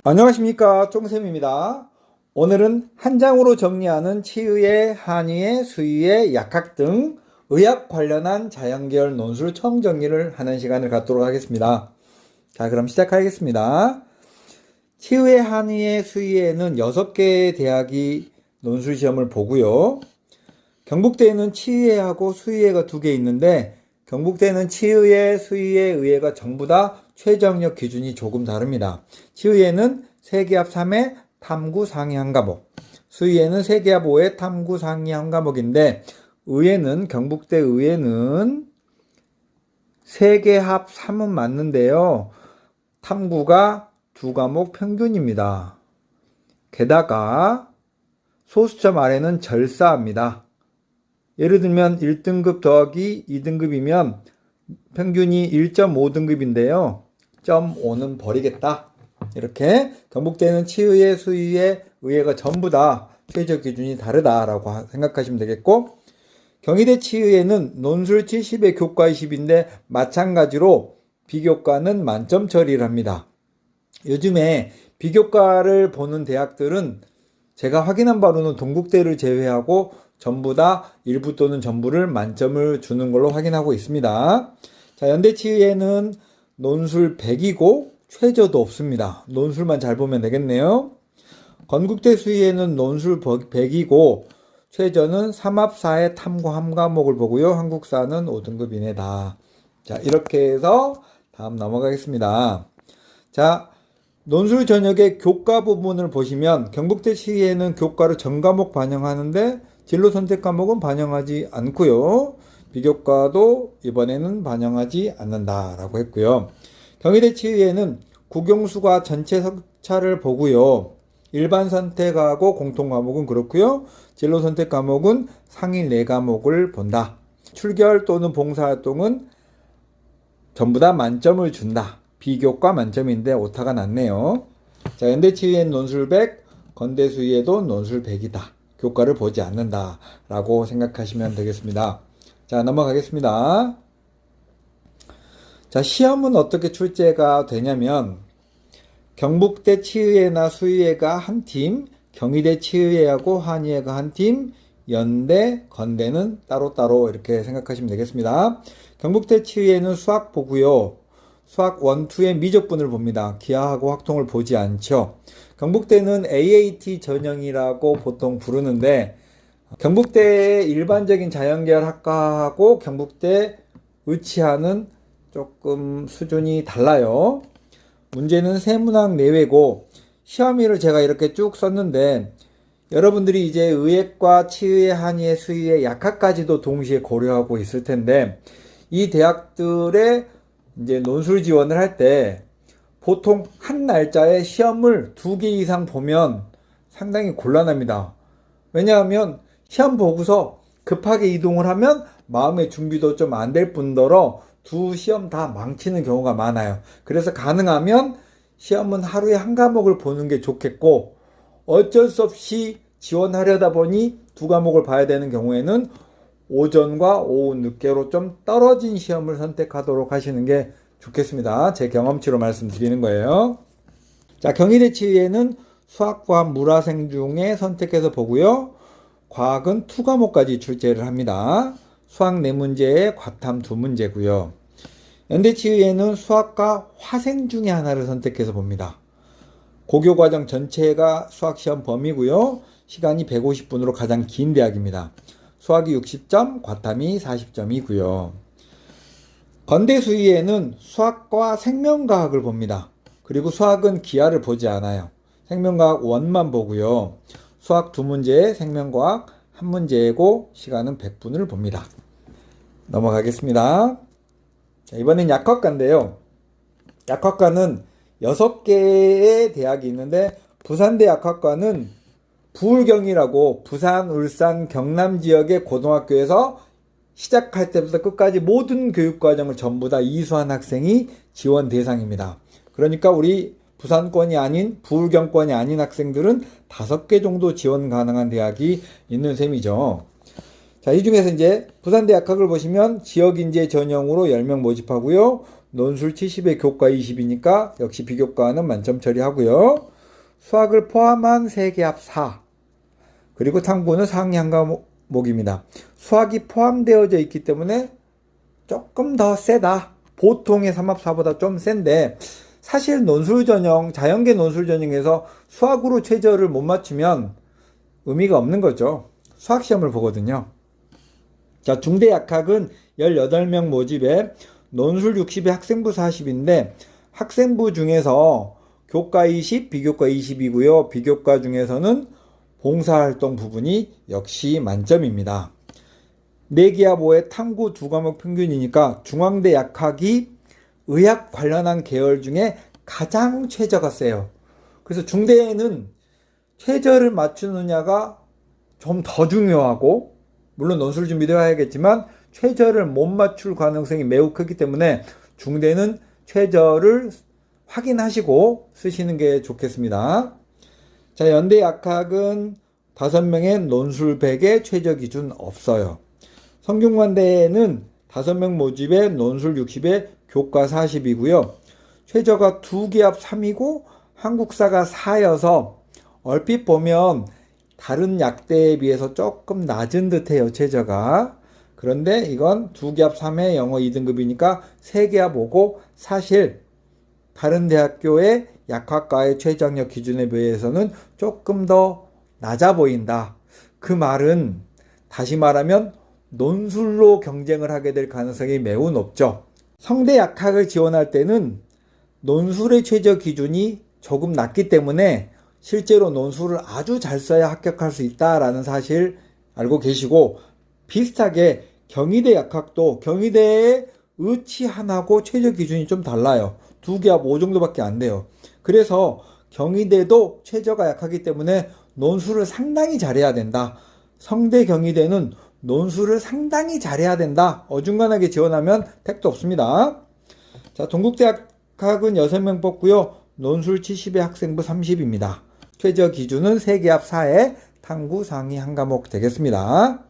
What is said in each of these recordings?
안녕하십니까, 쫑쌤입니다. 오늘은 한 장으로 정리하는 치의의, 한의의, 수의의, 약학 등 의학 관련한 자연계열 논술 총정리를 하는 시간을 갖도록 하겠습니다. 자, 그럼 시작하겠습니다. 치의의, 한의의, 수의에는 6개의 대학이 논술 시험을 보고요. 경북대에는 치의회하고 수의회가 2개 있는데 경북대는 치의회, 수의회, 의회가 전부 다 최저학력 기준이 조금 다릅니다. 치의회는 세계합 3회 탐구 상위 한 과목, 수의회는 세계합 5회 탐구 상위 한 과목인데 의회는 경북대 의회는 세계합 3은 맞는데요. 탐구가 2과목 평균입니다. 게다가 소수점 아래는 절사합니다. 예를 들면 1등급 더하기 2등급이면 평균이 1.5등급인데요. 0.5는 버리겠다. 이렇게 경북대는 치의회, 수의회, 의회가 전부 다 최저 기준이 다르다라고 생각하시면 되겠고, 경희대 치의회는 논술 70에 교과 20인데 마찬가지로 비교과는 만점 처리를 합니다. 요즘에 비교과를 보는 대학들은 제가 확인한 바로는 동국대를 제외하고 전부 다 일부 또는 전부를 만점을 주는 걸로 확인하고 있습니다. 자, 연대치의회는 논술 100이고 최저도 없습니다. 논술만 잘 보면 되겠네요. 건국대 수의회는 논술 100이고 최저는 삼합사의 탐구 한 과목을 보고요. 한국사는 5등급 이내다. 자, 이렇게 해서 다음 넘어가겠습니다. 자, 논술 전역의 교과 부분을 보시면 경북대 치의회는 교과를 전 과목 반영하는데 진로 선택 과목은 반영하지 않고요. 비교과도 이번에는 반영하지 않는다라고 했고요. 경희대 치의회는 국영수과 전체 석차를 보고요. 일반 선택하고 공통 과목은 그렇고요. 진로 선택 과목은 상위 4과목을 본다. 출결 또는 봉사활동은 전부 다 만점을 준다. 비교과 만점인데 오타가 났네요. 자, 연대치의회는 논술 100, 건대수의회도 논술 100이다. 교과를 보지 않는다 라고 생각하시면 되겠습니다. 자, 넘어가겠습니다. 자, 시험은 어떻게 출제가 되냐면 경북대 치의회나 수의회가 한 팀, 경희대 치의회하고 한의회가 한 팀, 연대, 건대는 따로따로 이렇게 생각하시면 되겠습니다. 경북대 치의회는 수학 보고요. 수학 1, 2의 미적분을 봅니다. 기하하고 확통을 보지 않죠. 경북대는 AAT 전형이라고 보통 부르는데 경북대의 일반적인 자연계열 학과하고 경북대 의치하는 조금 수준이 달라요. 문제는 세문학 내외고 시험일을 제가 이렇게 쭉 썼는데 여러분들이 이제 의학과 치의회, 한의회, 수의회, 약학까지도 동시에 고려하고 있을 텐데 이 대학들의 이제 논술 지원을 할 때 보통 한 날짜에 시험을 2개 이상 보면 상당히 곤란합니다. 왜냐하면 시험 보고서 급하게 이동을 하면 마음의 준비도 좀 안 될 뿐더러 2 시험 다 망치는 경우가 많아요. 그래서 가능하면 시험은 하루에 한 과목을 보는 게 좋겠고 어쩔 수 없이 지원하려다 보니 2 과목을 봐야 되는 경우에는 오전과 오후 늦게로 좀 떨어진 시험을 선택하도록 하시는 게 좋겠습니다. 제 경험치로 말씀드리는 거예요. 자, 경희대 치의회는 수학과 물화생 중에 선택해서 보고요. 과학은 2 과목까지 출제를 합니다. 수학 4문제에 과탐 2문제고요. 연대 치의회는 수학과 화생 중에 하나를 선택해서 봅니다. 고교과정 전체가 수학시험 범위고요. 시간이 150분으로 가장 긴 대학입니다. 수학이 60점, 과탐이 40점이고요. 건대수의회는 수학과 생명과학을 봅니다. 그리고 수학은 기하를 보지 않아요. 생명과학 1만 보고요. 수학 2문제에 생명과학 1문제고 시간은 100분을 봅니다. 넘어가겠습니다. 자, 이번엔 약학과인데요. 약학과는 6개의 대학이 있는데 부산대 약학과는 부울경이라고 부산, 울산, 경남 지역의 고등학교에서 시작할 때부터 끝까지 모든 교육과정을 전부 다 이수한 학생이 지원 대상입니다. 그러니까 우리 부산권이 아닌 부울경권이 아닌 학생들은 5개 정도 지원 가능한 대학이 있는 셈이죠. 자, 이 중에서 이제 부산대 약학을 보시면 지역인재 전형으로 10명 모집하고요. 논술 70에 교과 20이니까 역시 비교과는 만점 처리하고요. 수학을 포함한 세계합 4. 그리고 탐구는 상위 한 과목입니다. 수학이 포함되어져 있기 때문에 조금 더 세다. 보통의 3합4보다 좀 센데 사실 논술 전형, 자연계 논술 전형에서 수학으로 최저를 못 맞추면 의미가 없는 거죠. 수학 시험을 보거든요. 자, 중대 약학은 18명 모집에 논술 60에 학생부 40인데 학생부 중에서 교과 20, 비교과 20이고요. 비교과 중에서는 봉사활동 부분이 역시 만점입니다. 4기합 5에 탐구 2과목 평균이니까 중앙대 약학이 의학 관련한 계열 중에 가장 최저가 세요. 그래서 중대에는 최저를 맞추느냐가 좀 더 중요하고, 물론 논술 준비도 해야겠지만 최저를 못 맞출 가능성이 매우 크기 때문에 중대는 최저를 확인하시고 쓰시는 게 좋겠습니다. 자, 연대 약학은 5명의 논술 100의 최저 기준 없어요. 성균관대는 5명 모집에 논술 60에 교과 40이고요. 최저가 2기합 3이고 한국사가 4여서 얼핏 보면 다른 약대에 비해서 조금 낮은 듯해요, 최저가. 그런데 이건 2기합 3의 영어 2등급이니까 3기합 5고 사실 다른 대학교의 약학과의 최저학력 기준에 비해서는 조금 더 낮아 보인다. 그 말은 다시 말하면 논술로 경쟁을 하게 될 가능성이 매우 높죠. 성대 약학을 지원할 때는 논술의 최저 기준이 조금 낮기 때문에 실제로 논술을 아주 잘 써야 합격할 수 있다라는 사실 알고 계시고, 비슷하게 경희대 약학도 경희대의 의치 하나고 최저 기준이 좀 달라요. 2기합 5 정도밖에 안 돼요. 그래서 경희대도 최저가 약하기 때문에 논술을 상당히 잘해야 된다. 성대 경희대는 논술을 상당히 잘해야 된다. 어중간하게 지원하면 택도 없습니다. 자, 동국대학학은 6명 뽑고요. 논술 70에 학생부 30입니다. 최저 기준은 3기합 4에 탐구 상위 한 과목 되겠습니다.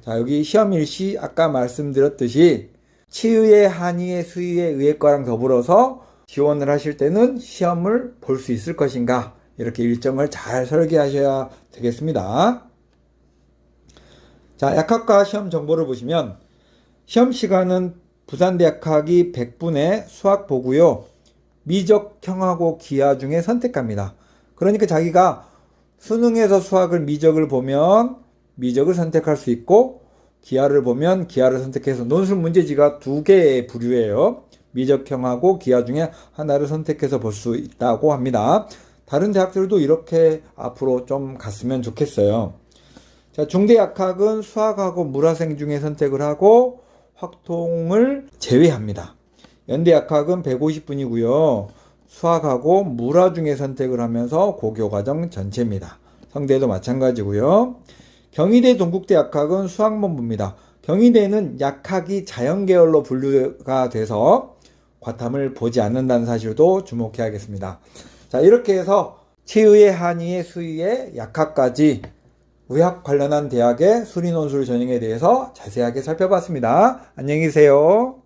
자, 여기 시험 일시 아까 말씀드렸듯이 치의의, 한의의, 수의의, 의예과랑 더불어서 지원을 하실 때는 시험을 볼 수 있을 것인가, 이렇게 일정을 잘 설계하셔야 되겠습니다. 자, 약학과 시험 정보를 보시면 시험 시간은 부산대약학이 100분의 수학 보고요. 미적형하고 기하 중에 선택합니다. 그러니까 자기가 수능에서 수학을 미적을 보면 미적을 선택할 수 있고, 기하를 보면 기하를 선택해서 논술 문제지가 2개의 부류예요. 미적형하고 기하 중에 하나를 선택해서 볼 수 있다고 합니다. 다른 대학들도 이렇게 앞으로 좀 갔으면 좋겠어요. 자, 중대약학은 수학하고 물화생 중에 선택을 하고 확통을 제외합니다. 연대약학은 150분이고요. 수학하고 물화 중에 선택을 하면서 고교과정 전체입니다. 성대도 마찬가지고요. 경희대 동국대약학은 수학문부입니다. 경희대는 약학이 자연계열로 분류가 돼서 과탐을 보지 않는다는 사실도 주목해야겠습니다. 자, 이렇게 해서 치의의, 한의의, 수의의, 약학까지 의학 관련한 대학의 수리논술 전형에 대해서 자세하게 살펴봤습니다. 안녕히 계세요.